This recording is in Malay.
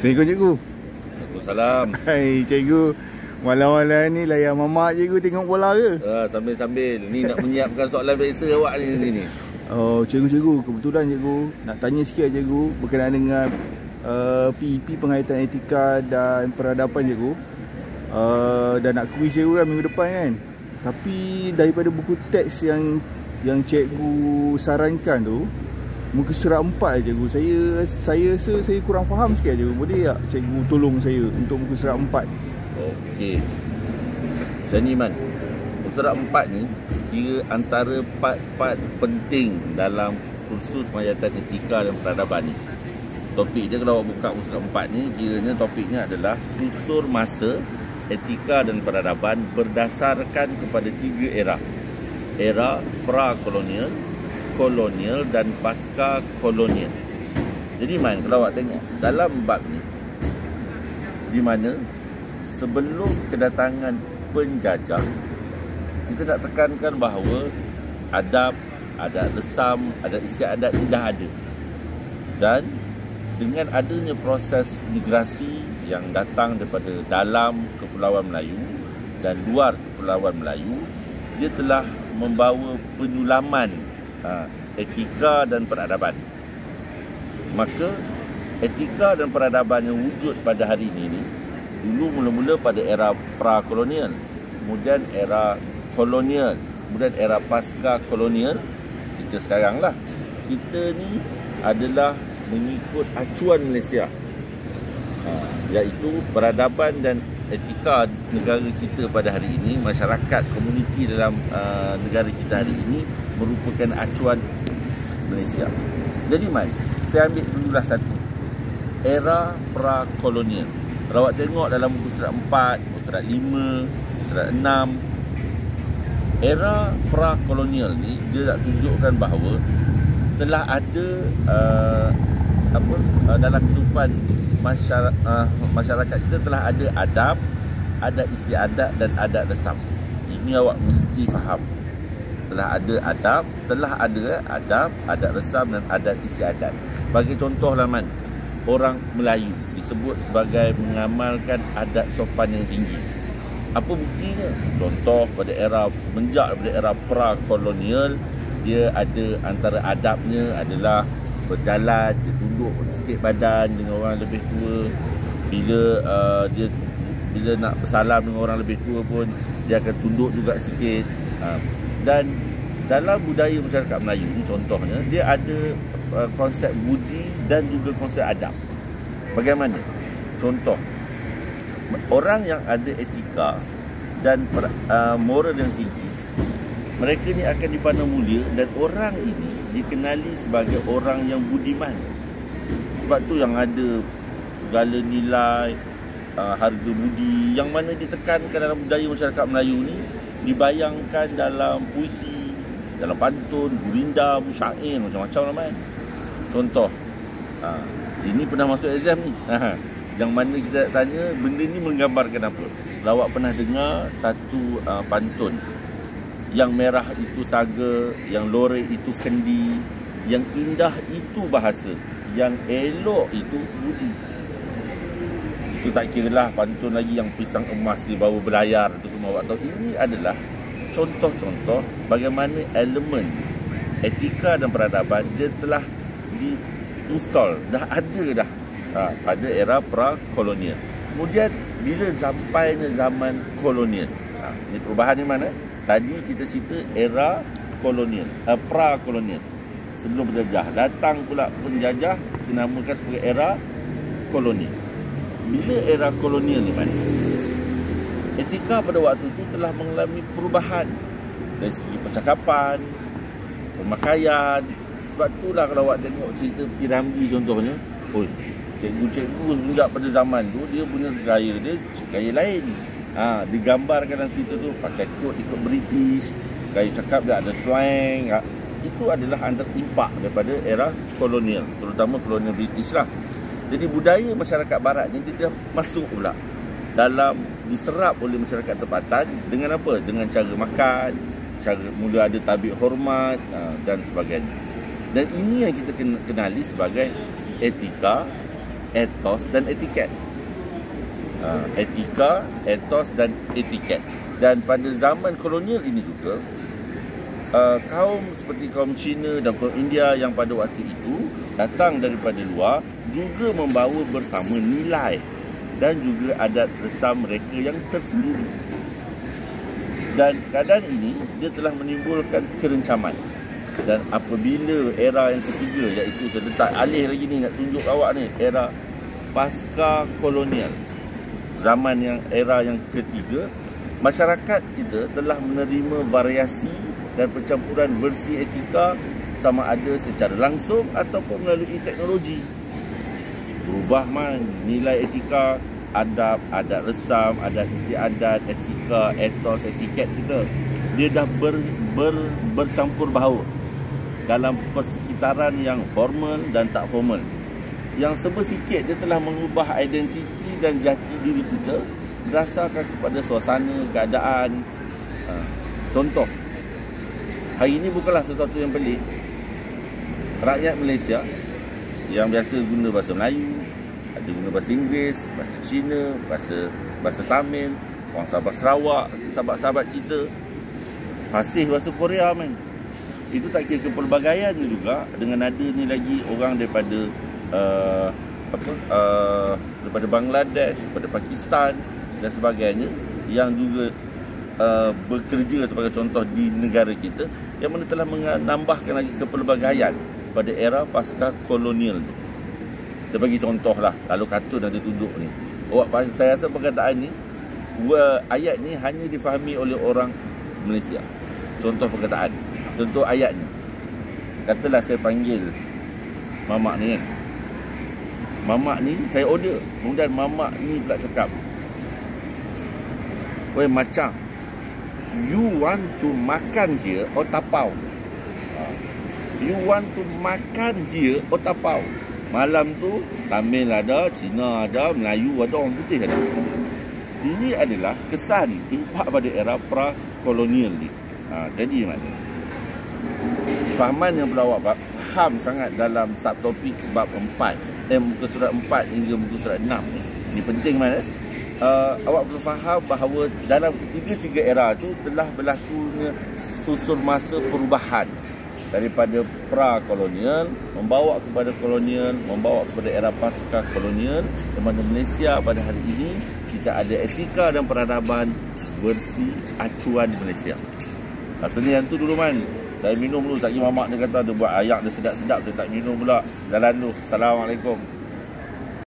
Assalamualaikum cikgu. Waalaikumsalam. Hai cikgu. Malam-malam ni layan mamak cikgu tengok bola ke? Sambil-sambil ni nak menyiapkan soalan biasa awak ni. Oh cikgu, kebetulan cikgu nak tanya sikit cikgu berkenaan dengan PEP penghayatan etika dan peradaban cikgu. Dan nak kuis cikgu kan minggu depan kan. Tapi daripada buku teks yang cikgu sarankan tu, muka surat 4 cikgu, saya rasa saya kurang faham sikit cikgu. Boleh tak cikgu tolong saya untuk muka surat 4? Okey. Macam ni Man, muka surat 4 ni kira antara part-part penting dalam kursus penghayatan etika dan peradaban ni. Topik dia kalau awak buka muka surat 4 ni, kiranya topiknya adalah susur masa etika dan peradaban berdasarkan kepada 3 era. Era pra-kolonial, kolonial dan pasca kolonial. Jadi Man, kalau awak tengok dalam bab ni, di mana sebelum kedatangan penjajah, kita nak tekankan bahawa adat resam, adat istiadat ni dah ada. Dan dengan adanya proses migrasi yang datang daripada dalam Kepulauan Melayu dan luar Kepulauan Melayu, dia telah membawa penyulaman etika dan peradaban. Maka etika dan peradaban yang wujud pada hari ini dulu mula-mula pada era pra-kolonial, kemudian era kolonial, kemudian era pasca kolonial. Kita sekarang lah, kita ni adalah mengikut acuan Malaysia, iaitu peradaban dan etika negara kita pada hari ini, masyarakat komuniti dalam negara kita hari ini merupakan acuan Malaysia. Jadi Man, saya ambil dululah satu, era pra-kolonial. Kalau awak tengok dalam muka surat 4, muka surat 5, muka surat 6, era pra-kolonial ni dia nak tunjukkan bahawa telah ada dalam kehidupan masyarakat kita telah ada adab, adat istiadat dan adat resam. Ini awak mesti faham. Telah ada adab, adat resam dan adat istiadat. Bagi contoh lah Man, orang Melayu disebut sebagai mengamalkan adat sopan yang tinggi. Apa buktinya? Contoh semenjak pada era pra-kolonial, dia ada antara adabnya adalah berjalan, dia tunduk sikit badan dengan orang lebih tua. Bila nak bersalam dengan orang lebih tua pun dia akan tunduk juga sikit. Dan dalam budaya masyarakat Melayu ni contohnya, dia ada konsep budi dan juga konsep adab. Bagaimana? Contoh, orang yang ada etika dan moral yang tinggi, mereka ni akan dipandang mulia dan orang ini dikenali sebagai orang yang budiman. Sebab tu yang ada segala nilai harga budi yang mana ditekankan dalam budaya masyarakat Melayu ni, dibayangkan dalam puisi, dalam pantun, gurinda, syair, macam-macam lah Man. Contoh, ini pernah masuk exam ni, yang mana kita tanya benda ni menggambarkan apa. Kalau awak pernah dengar satu pantun, yang merah itu saga, yang lore itu kendi, yang indah itu bahasa, yang elok itu budi. Itu tak kira lah pantun lagi yang pisang emas di bawah belayar, itu semua awak tahu. Ini adalah contoh-contoh bagaimana elemen etika dan peradaban dia telah di-install, dah ada dah pada era pra-kolonial. Kemudian bila sampainya zaman kolonial, ini perubahan di mana? Tadi kita cerita era kolonial, pra-kolonial, sebelum penjajah. Datang pula penjajah, kita namakan sebagai era kolonial. Bila era kolonial ni mana? Etika pada waktu itu telah mengalami perubahan dari segi percakapan, pemakaian. Sebab itulah kalau awak tengok cerita Piramli contohnya, cikgu-cikgu semenjak pada zaman tu dia punya gaya lain. Digambarkan dalam cerita tu pakai kod ikut British, gaya cakap dia ada slang. Itu adalah antara impak daripada era kolonial, terutama kolonial British lah. Jadi budaya masyarakat barat ni dia dah masuk pula dalam, diserap oleh masyarakat tempatan dengan apa? Dengan cara makan, cara mula ada tabik hormat dan sebagainya. Dan ini yang kita kenali sebagai etika etos dan etiket. Etika, etos dan etiket. Dan pada zaman kolonial ini juga, kaum seperti kaum Cina dan kaum India yang pada waktu itu datang daripada luar juga membawa bersama nilai dan juga adat resam mereka yang tersendiri. Dan keadaan ini dia telah menimbulkan kerencaman. Dan apabila era yang ketiga, iaitu saya letak alih lagi ni nak tunjuk awak ni, era pasca kolonial, zaman yang era yang ketiga, masyarakat kita telah menerima variasi dan percampuran versi etika sama ada secara langsung ataupun melalui teknologi. Berubah nilai etika, adab, adat resam, adat istiadat, etika, etos, etiket kita. Dia dah bercampur baur dalam persekitaran yang formal dan tak formal. Yang serba sikit dia telah mengubah identiti dan jati diri kita berdasarkan kepada suasana, keadaan. Contoh, hari ini bukanlah sesuatu yang pelik. Rakyat Malaysia yang biasa guna bahasa Melayu, ada guna bahasa Inggeris, bahasa Cina, bahasa Tamil, orang Sabah Sarawak, sahabat-sahabat kita, fasih bahasa Korea Itu tak kira kepelbagaiannya juga, dengan ada ni lagi orang daripada daripada Bangladesh, daripada Pakistan dan sebagainya yang juga bekerja sebagai contoh di negara kita, yang mana telah menambahkan lagi kepelbagaian pada era pasca kolonial ni. Saya bagi contoh lah, lalu kata dan ditunjuk ni. Saya rasa perkataan ni, ayat ni hanya difahami oleh orang Malaysia. Contoh perkataan, contoh ayatnya. Katalah saya panggil mamak ni kan. Mamak ni saya order, kemudian mamak ni pula cakap, "Weh macam, you want to makan here or tapau? You want to makan here or tapau?" Malam tu Tamil ada, Cina ada, Melayu ada, orang putih ada. Ini adalah kesan impak pada era pra-kolonial ni. Jadi mana? Fahaman yang perlu awak faham sangat dalam subtopik bab 4, muka surat 4 hingga muka surat 6 ni. Ini penting mana? Awak perlu faham bahawa dalam ketiga-tiga era tu telah berlakunya susun masa perubahan daripada pra-kolonial membawa kepada kolonial, membawa kepada era pasca kolonial, di mana Malaysia pada hari ini kita ada etika dan peradaban versi acuan Malaysia. Rasanya yang tu dulu saya minum dulu, tak pergi mamak dia kata dia buat ayak dia sedap-sedap, saya tak minum pula. Jalan dulu. Assalamualaikum.